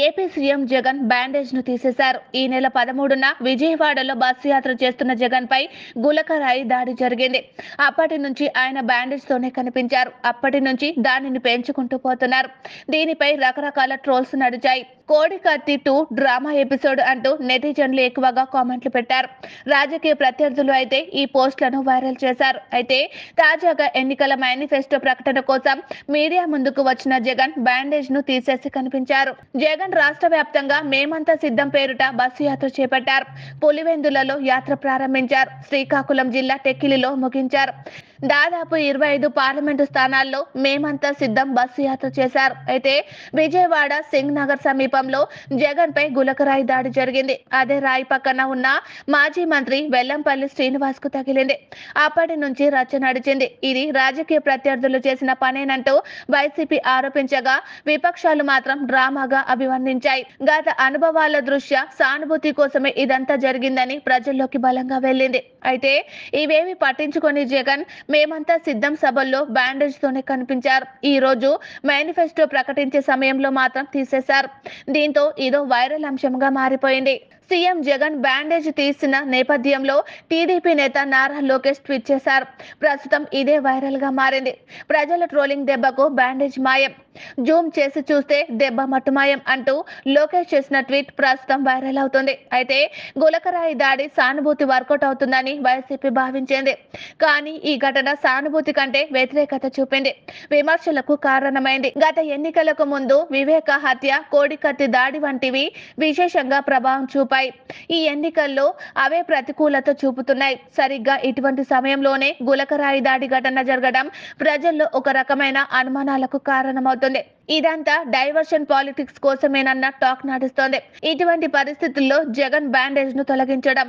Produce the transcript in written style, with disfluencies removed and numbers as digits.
AP CM Jagan bandage ను తీసేశారు. ఈ నెల 13న విజయవాడలో బస్సు యాత్ర చేస్తున్న జగన్ పై గులకరాయి దాడి జరిగింది. అప్పటి నుంచి ఆయన బ్యాండేజ్ తోనే కనిపించారు. అప్పటి నుంచి దానిని పెంచుకుంటూ పోతున్నారు. దీనిపై రకరకాల ట్రోల్స్ నడిచాయి. కోడికత్తి 2 డ్రామా ఎపిసోడ్ అంటూ నెటిజన్లు ఎక్కువగా కామెంట్లు పెట్టారు. రాజకీయ ప్రత్యర్థులు అయితే ఈ పోస్టులను వైరల్ చేశారు. అయితే తాజాగా ఎన్నికల మేనిఫెస్టో ప్రకటన కోసం మీడియా ముందుకు వచ్చిన జగన్ బ్యాండేజ్ ను తీసేసి కనిపించారు. జగన్ రాష్ట్ర వ్యాప్తంగా మేమంతా సిద్ధం పేరుట బస్సు యాత్ర చేపట్టారు. పులివెందులలో యాత్ర ప్రారంభించారు. శ్రీకాకుళం జిల్లా టెక్కిలిలో ముగించారు. దాదాపు 25 పార్లమెంటు స్థానాల్లో మేమంతా సిద్ధం బస్సు యాత్ర చేశారు. అయితే విజయవాడ సింగ్ నగర్ సమీపంలో జగన్ పై గులకరాయి దాడి జరిగింది. అదే రాయి పక్కన ఉన్న మాజీ మంత్రి వెల్లంపల్లి శ్రీనివాస్ కు తగిలింది. అప్పటి నుంచి రచ్చ నడిచింది. ఇది రాజకీయ ప్రత్యర్థులు చేసిన పనేనంటూ వైసీపీ ఆరోపించగా విపక్షాలు మాత్రం డ్రామాగా అభివర్ణించాయి. గత అనుభవాల దృష్ట్యా సానుభూతి కోసమే ఇదంతా జరిగిందని ప్రజల్లోకి బలంగా వెళ్లింది. అయితే ఇవేవి పట్టించుకొని జగన్ మేమంతా సిద్ధం సభల్లో బ్యాండేజ్ తోనే కనిపించారు. ఈ రోజు మేనిఫెస్టో ప్రకటించే సమయంలో మాత్రం తీసేశారు. దీంతో ఇదో వైరల్ అంశంగా మారిపోయింది. సీఎం జగన్ బ్యాండేజ్ తీసిన నేపథ్యంలో టీడీపీ నేత నారా లోకేష్ ట్వీట్ చేశారు. ప్రస్తుతం ఇదే వైరల్ గా మారింది. ప్రజల ట్రోలింగ్ దెబ్బకు బ్యాండేజ్ మాయం, జూమ్ చేసి చూస్తే దెబ్బ మట్టుమాయం అంటూ లోకేష్ చేసిన ట్వీట్ ప్రస్తుతం వైరల్ అవుతుంది. అయితే గులకరాయి దాడి సానుభూతి వర్కౌట్ అవుతుందని వైసీపీ భావించింది. కానీ ఈ ఘటన సానుభూతి కంటే వ్యతిరేకత చూపింది, విమర్శలకు కారణమైంది. గత ఎన్నికలకు ముందు వివేక హత్య, కోడికత్తి దాడి వంటివి విశేషంగా ప్రభావం చూపాయి. ఈ ఎన్నికల్లో అవే ప్రతికూలత చూపుతున్నాయి. సరిగ్గా ఇటువంటి సమయంలోనే గులకరాయి దాడి ఘటన జరగడం ప్రజల్లో ఒక రకమైన అనుమానాలకు కారణమవుతుంది. ఇదంతా డైవర్షన్ పాలిటిక్స్ కోసమేనన్న టాక్ నడుస్తోంది. ఇటువంటి పరిస్థితుల్లో జగన్ బ్యాండేజ్ ను తొలగించడం